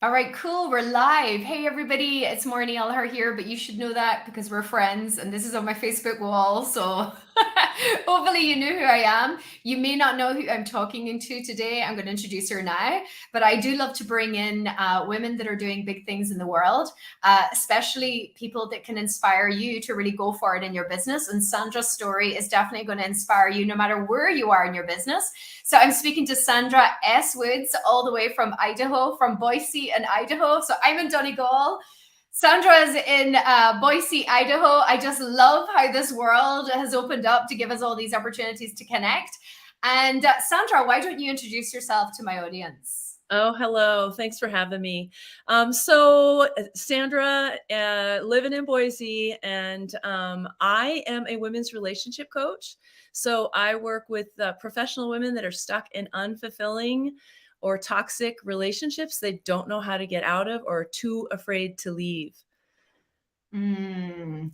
All right, cool. We're live. Hey, everybody. It's Maureen Elher here, but you should know that because we're friends and this is on my Facebook wall. So hopefully you know who I am. You may not know who I'm talking to today. I'm going to introduce her now, but I do love to bring in women that are doing big things in the world, especially people that can inspire you to really go for it in your business. And Sandra's story is definitely going to inspire you no matter where you are in your business. So I'm speaking to Sandra S. Woods, all the way from Idaho, from Boise and Idaho. So I'm in Donegal. Sandra is in Boise, Idaho. I just love how this world has opened up to give us all these opportunities to connect. And Sandra, why don't you introduce yourself to my audience? Oh, hello. Thanks for having me. Sandra, living in Boise, and I am a women's relationship coach. So I work with professional women that are stuck in unfulfilling or toxic relationships they don't know how to get out of or are too afraid to leave. And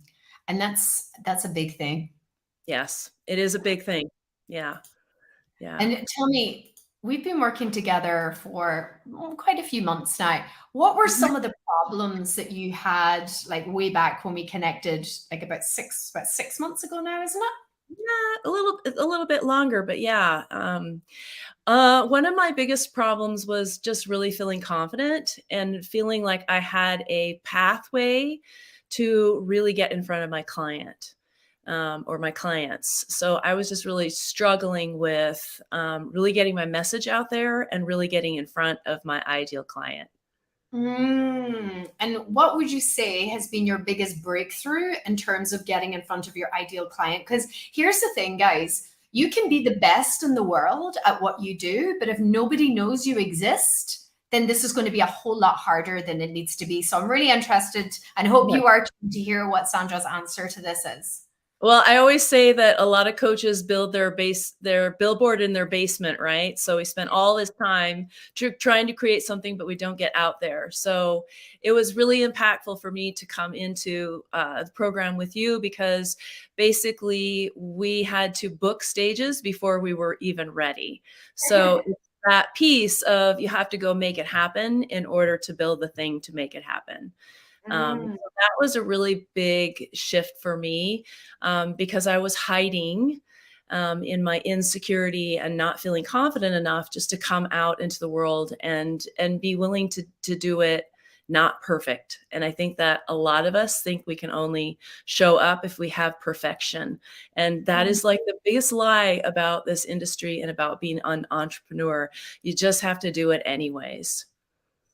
that's a big thing. Yes, it is a big thing. Yeah. Yeah. And tell me, we've been working together for quite a few months now. What were some of the problems that you had like way back when we connected, like about six months ago now, isn't it? Yeah, a little bit longer, but yeah. One of my biggest problems was just really feeling confident and feeling like I had a pathway to really get in front of my client or my clients. So I was just really struggling with really getting my message out there and really getting in front of my ideal client. And what would you say has been your biggest breakthrough in terms of getting in front of your ideal client? Because here's the thing, guys, you can be the best in the world at what you do, but if nobody knows you exist, then this is going to be a whole lot harder than it needs to be. So I'm really interested and hope you are to hear what Sandra's answer to this is. Well, I always say that a lot of coaches build their billboard in their basement, right? So we spent all this time trying to create something, but we don't get out there. So it was really impactful for me to come into the program with you because basically we had to book stages before we were even ready. So it's that piece of you have to go make it happen in order to build the thing to make it happen. So that was a really big shift for me because I was hiding in my insecurity and not feeling confident enough just to come out into the world and be willing to do it not perfect. And I think that a lot of us think we can only show up if we have perfection. And that is like the biggest lie about this industry and about being an entrepreneur. You just have to do it anyways.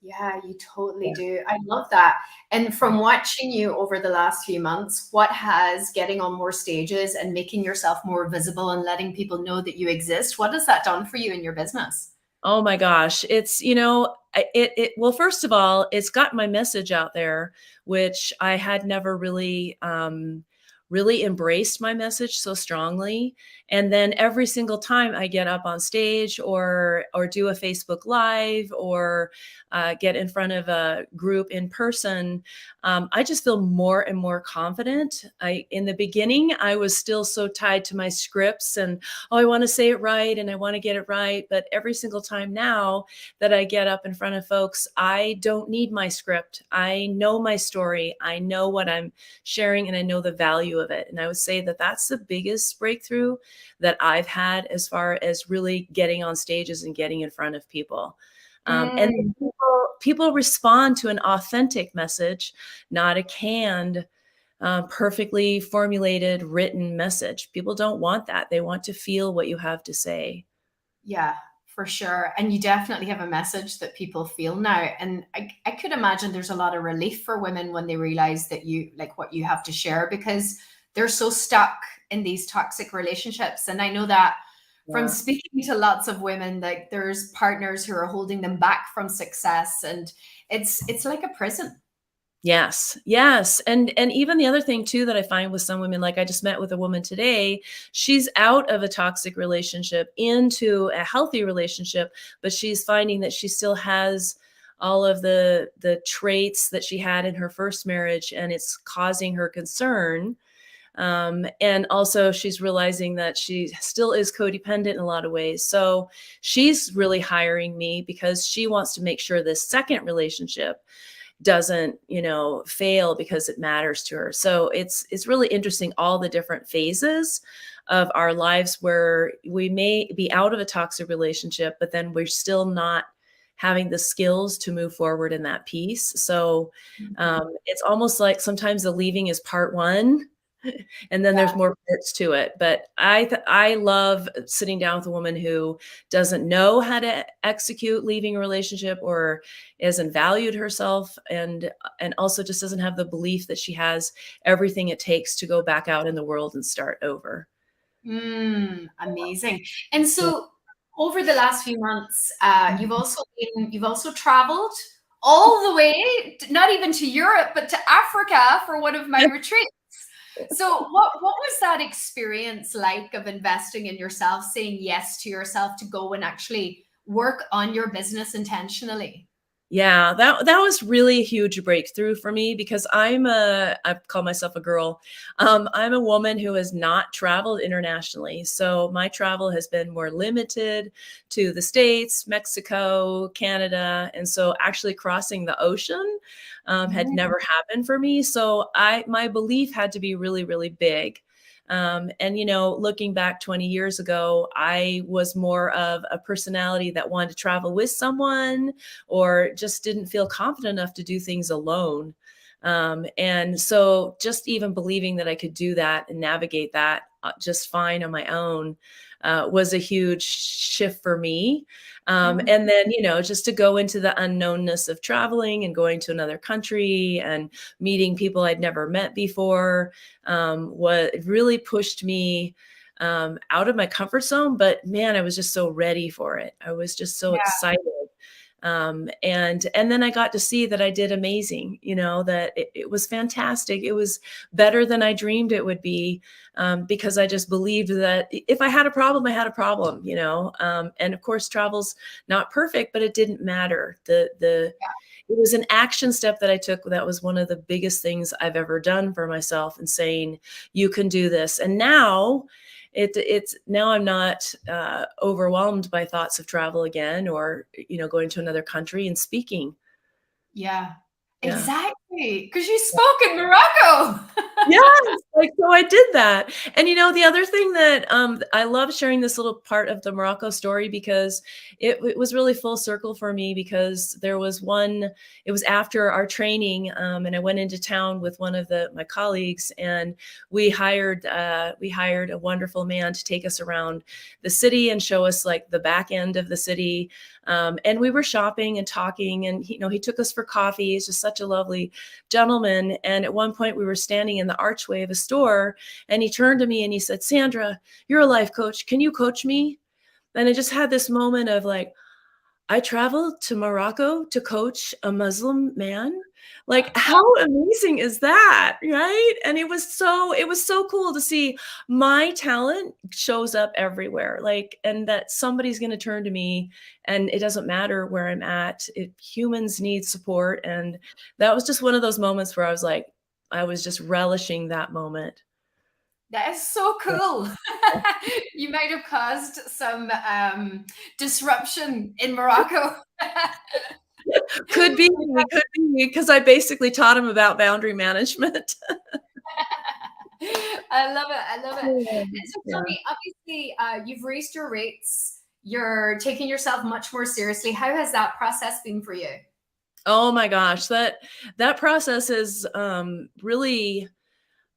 Yeah, you totally do. I love that. And from watching you over the last few months, what has getting on more stages and making yourself more visible and letting people know that you exist, what has that done for you in your business? Oh my gosh. It's, well, first of all, it's got my message out there, which I had never really embraced my message so strongly. And then every single time I get up on stage or do a Facebook Live or get in front of a group in person, I just feel more and more confident. In the beginning, I was still so tied to my scripts and, oh, I want to say it right and I want to get it right. But every single time now that I get up in front of folks, I don't need my script. I know my story. I know what I'm sharing and I know the value of it. And I would say that that's the biggest breakthrough that I've had as far as really getting on stages and getting in front of people. And people respond to an authentic message, not a canned, perfectly formulated, written message. People don't want that. They want to feel what you have to say. Yeah, for sure. And you definitely have a message that people feel now. And I could imagine there's a lot of relief for women when they realize that you like what you have to share because they're so stuck in these toxic relationships. And I know that from Yeah. speaking to lots of women, like there's partners who are holding them back from success. And it's like a prison. Yes. Yes. And even the other thing too that I find with some women, like I just met with a woman today, she's out of a toxic relationship into a healthy relationship, but she's finding that she still has all of the traits that she had in her first marriage and it's causing her concern And also she's realizing that she still is codependent in a lot of ways. So she's really hiring me because she wants to make sure this second relationship doesn't, fail because it matters to her. So it's really interesting, all the different phases of our lives where we may be out of a toxic relationship, but then we're still not having the skills to move forward in that piece. So it's almost like sometimes the leaving is part one, and then there's Yeah. more parts to it. But I love sitting down with a woman who doesn't know how to execute leaving a relationship, or isn't valued herself, and also just doesn't have the belief that she has everything it takes to go back out in the world and start over. Amazing. And Yeah. so over the last few months, Mhm. you've also traveled all the way, not even to Europe, but to Africa for one of my retreats. So what was that experience like of investing in yourself, saying yes to yourself to go and actually work on your business intentionally? Yeah, that was really a huge breakthrough for me because I call myself a girl. I'm a woman who has not traveled internationally. So my travel has been more limited to the States, Mexico, Canada. And so actually crossing the ocean had Mm, never happened for me. So my belief had to be really, really big. And looking back 20 years ago, I was more of a personality that wanted to travel with someone, or just didn't feel confident enough to do things alone. And so just even believing that I could do that and navigate that just fine on my own was a huge shift for me. mm, And then, just to go into the unknownness of traveling and going to another country and meeting people I'd never met before, what really pushed me out of my comfort zone. But man, I was just so ready for it. I was just so yeah, excited. And then I got to see that I did amazing, that it was fantastic. It was better than I dreamed it would be, because I just believed that if I had a problem, I had a problem, and of course travel's not perfect, but it didn't matter. It was an action step that I took that was one of the biggest things I've ever done for myself, and saying, you can do this. And now it's now I'm not overwhelmed by thoughts of travel again, or, going to another country and speaking. yeah, Yeah. exactly. Because you spoke in Morocco. Yes, like, so I did that. And, the other thing that, I love sharing this little part of the Morocco story, because it was really full circle for me, because it was after our training, and I went into town with one of my colleagues, and we hired a wonderful man to take us around the city and show us like the back end of the city. And we were shopping and talking, and he took us for coffee. He's just such a lovely gentleman. And at one point we were standing in the archway of a store, and he turned to me and he said, "Sandra, you're a life coach. Can you coach me?" And I just had this moment of like, I traveled to Morocco to coach a Muslim man. Like, how amazing is that, right? And it was so cool to see my talent shows up everywhere. Like, and that somebody's going to turn to me, and it doesn't matter where I'm at. Humans need support. And that was just one of those moments where I was just relishing that moment. That is so Yeah. cool. You might have caused some disruption in Morocco. Could be, could be, because I basically taught him about boundary management. I love it. I love it. Yeah. And so tell Yeah. me, obviously, you've raised your rates. You're taking yourself much more seriously. How has that process been for you? Oh my gosh, that process is really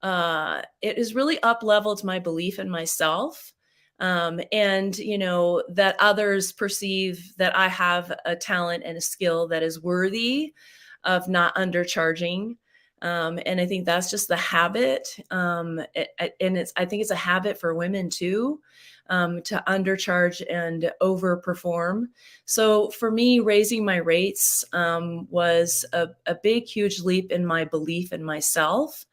it has really up leveled my belief in myself. And that others perceive that I have a talent and a skill that is worthy of not undercharging. And I think that's just the habit. And I think it's a habit for women too, to undercharge and overperform. So for me, raising my rates was a big, huge leap in my belief in myself,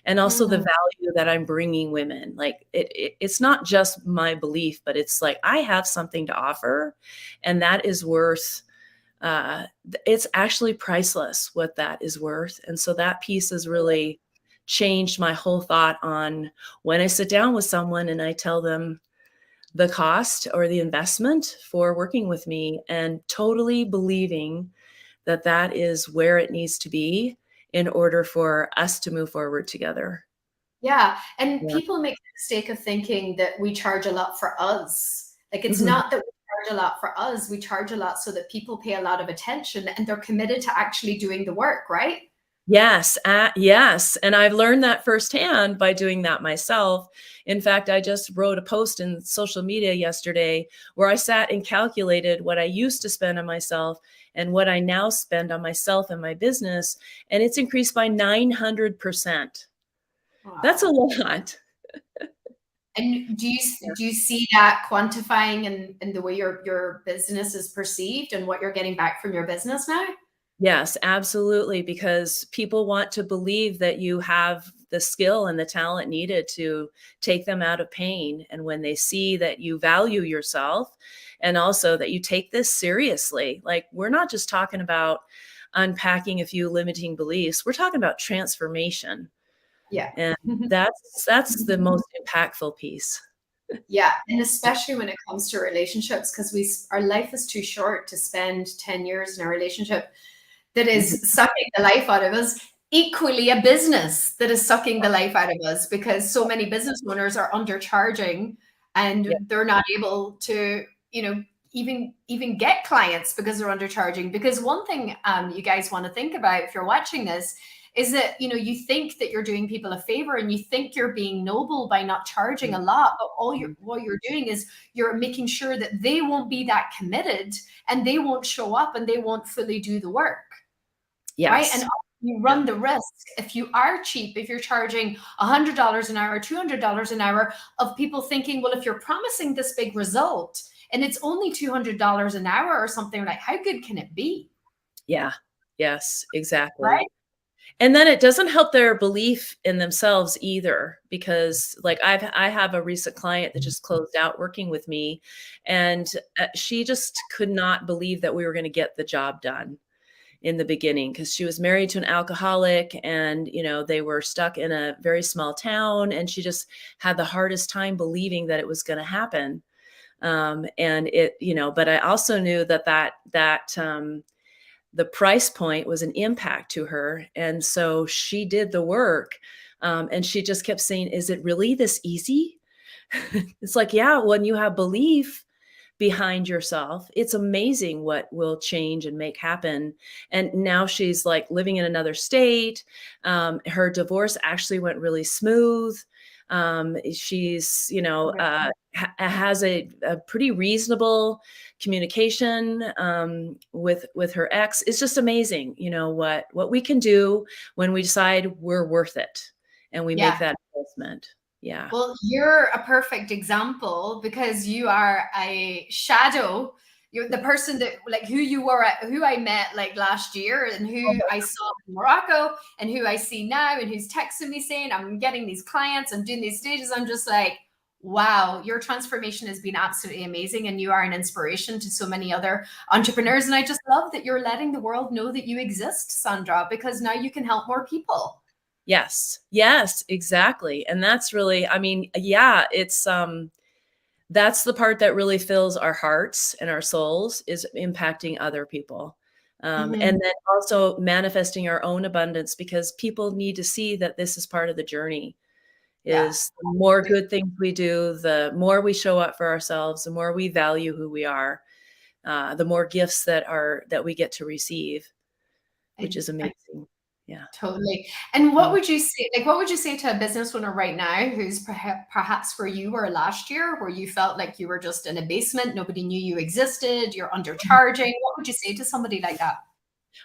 and also the Mhm. value that I'm bringing women. Like, it's not just my belief, but it's like I have something to offer, and that is worth. It's actually priceless what that is worth, and so that piece has really changed my whole thought on when I sit down with someone and I tell them the cost or the investment for working with me, and totally believing that that is where it needs to be in order for us to move forward together. Yeah, and Yeah. people make the mistake of thinking that we charge a lot for us. Like it's Mhm. not that we charge a lot for us, we charge a lot so that people pay a lot of attention and they're committed to actually doing the work, right? Yes, yes, and I've learned that firsthand by doing that myself. In fact, I just wrote a post in social media yesterday where I sat and calculated what I used to spend on myself and what I now spend on myself and my business, and it's increased by 900%. That's a Wow. lot. And do you Yeah. do you see that quantifying in the way your business is perceived and what you're getting back from your business now? Yes, absolutely, because people want to believe that you have the skill and the talent needed to take them out of pain. And when they see that you value yourself and also that you take this seriously, like we're not just talking about unpacking a few limiting beliefs, we're talking about transformation. Yeah. And that's the most impactful piece. Yeah, and especially when it comes to relationships, because our life is too short to spend 10 years in a relationship that Mhm. is sucking the life out of us. Equally, a business that is sucking the life out of us because so many business owners are undercharging Yeah. and they're not able to, even get clients because they're undercharging. Because one thing you guys want to think about if you're watching this is that you think that you're doing people a favor and you think you're being noble by not charging a lot, but all you're Mhm. what you're doing is you're making sure that they won't be that committed and they won't show up and they won't fully do the work, right? And Yes. you Yeah. run the risk if you are cheap, if you're charging $100 an hour, $200 an hour, of people thinking, well, if you're promising this big result and it's only $200 an hour or something, like how good can it be, Yeah. Yes, exactly. right? And then it doesn't help their belief in themselves either, because like I have a recent client that just closed out working with me, and she just could not believe that we were going to get the job done in the beginning, because she was married to an alcoholic, and they were stuck in a very small town, and she just had the hardest time believing that it was going to happen. And it, but I also knew that the price point was an impact to her. And so she did the work. And she just kept saying, is it really this easy? It's like, yeah, when you have belief behind yourself, it's amazing what will change and make happen. And now she's like living in another state. Her divorce actually went really smooth. She's, has a pretty reasonable communication with her ex. It's just amazing, what we can do when we decide we're worth it and we make Yeah. that investment. Yeah. Well, you're a perfect example because you are a shadow. You're the person that, like, who you were, who I met like last year, and who I saw in Morocco, and who I see now, and who's texting me saying, I'm getting these clients, I'm doing these stages. I'm just like, wow, your transformation has been absolutely amazing. And you are an inspiration to so many other entrepreneurs. And I just love that you're letting the world know that you exist, Sandra, because now you can help more people. Yes. Yes, exactly. And that's really, I mean, yeah, it's that's the part that really fills our hearts and our souls, is impacting other people. And Mhm. then also manifesting our own abundance, because people need to see that this is part of the journey. Yeah. Is the more good things we do, the more we show up for ourselves, the more we value who we are, the more gifts that we get to receive, which is I amazing. Yeah. totally. And what Mm. would you say, like, what would you say to a business owner right now who's perhaps where you were last year, where you felt like you were just in a basement, nobody knew you existed, you're undercharging? What would you say to somebody like that?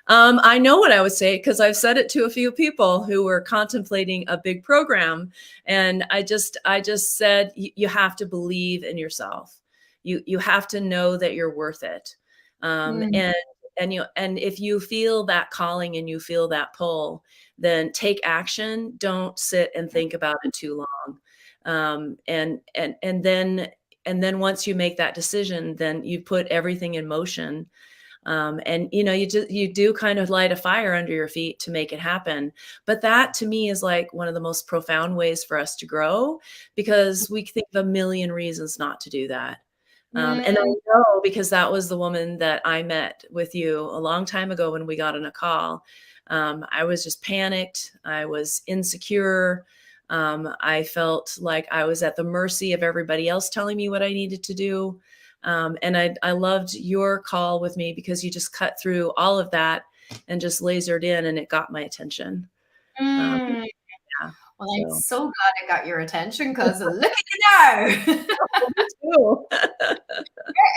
I know what I would say, because I've said it to a few people who were contemplating a big program, and I just said, you have to believe in yourself. You have to know that you're worth it. Mm, And if you feel that calling and you feel that pull, then take action. Don't sit and think about it too long. And then once you make that decision, then you put everything in motion And you do kind of light a fire under your feet to make it happen. But that to me is like one of the most profound ways for us to grow, because we think of a million reasons not to do that. And I Mm, know, because that was the woman that I met with you a long time ago when we got on a call. I was just panicked. I was insecure. I felt like I was at the mercy of everybody else telling me what I needed to do. And I loved your call with me, because you just cut through all of that and just lasered in, and it got my attention. Um, mm. yeah. Well, I'm So so glad I got your attention because look at you now. me too.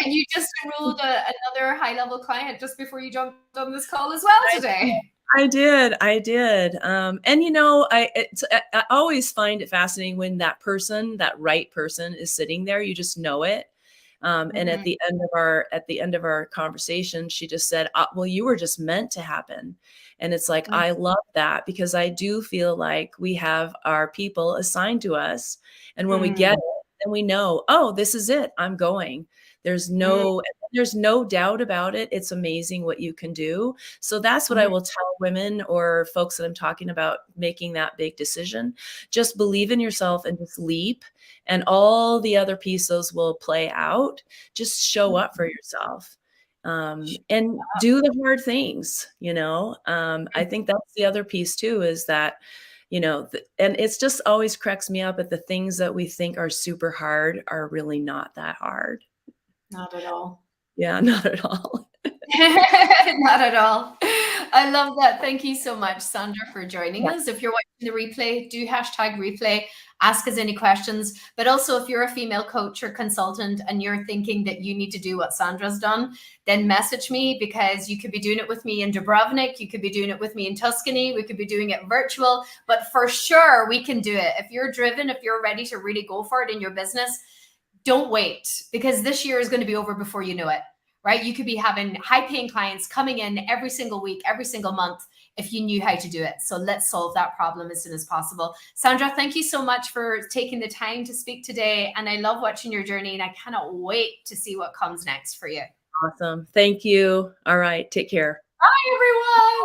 And you just enrolled another high level client just before you jumped on this call as well today. I did. And I always find it fascinating when that person, that right person, is sitting there. You just know it. And Mhm, at the end of our conversation, she just said, "Well, you were just meant to happen." And it's like, mm, I love that, because I do feel like we have our people assigned to us, and when we get mm, it, then we know, oh, this is it. I'm going. There's mm, no there's no doubt about it. It's amazing what you can do. So that's what I mhm, will tell women or folks that I'm talking about making that big decision. Just believe in yourself and just leap, and all the other pieces will play out. Just show up for yourself. And do the hard things, I think that's the other piece too, is that, and it's just always cracks me up at the things that we think are super hard are really not that hard. not at all. Yeah, not at all. Not at all. I love that. Thank you so much, Sandra, for joining Yeah, us. If you're watching the replay, do hashtag replay, ask us any questions. But also, if you're a female coach or consultant and you're thinking that you need to do what Sandra's done, then message me, because you could be doing it with me in Dubrovnik, you could be doing it with me in Tuscany, we could be doing it virtual, but for sure we can do it. If you're driven, if you're ready to really go for it in your business, don't wait, because this year is going to be over before you know it, right? You could be having high paying clients coming in every single week, every single month, if you knew how to do it. So let's solve that problem as soon as possible. Sandra, thank you so much for taking the time to speak today. And I love watching your journey, and I cannot wait to see what comes next for you. awesome. Thank you. All right. Take care. Bye, everyone.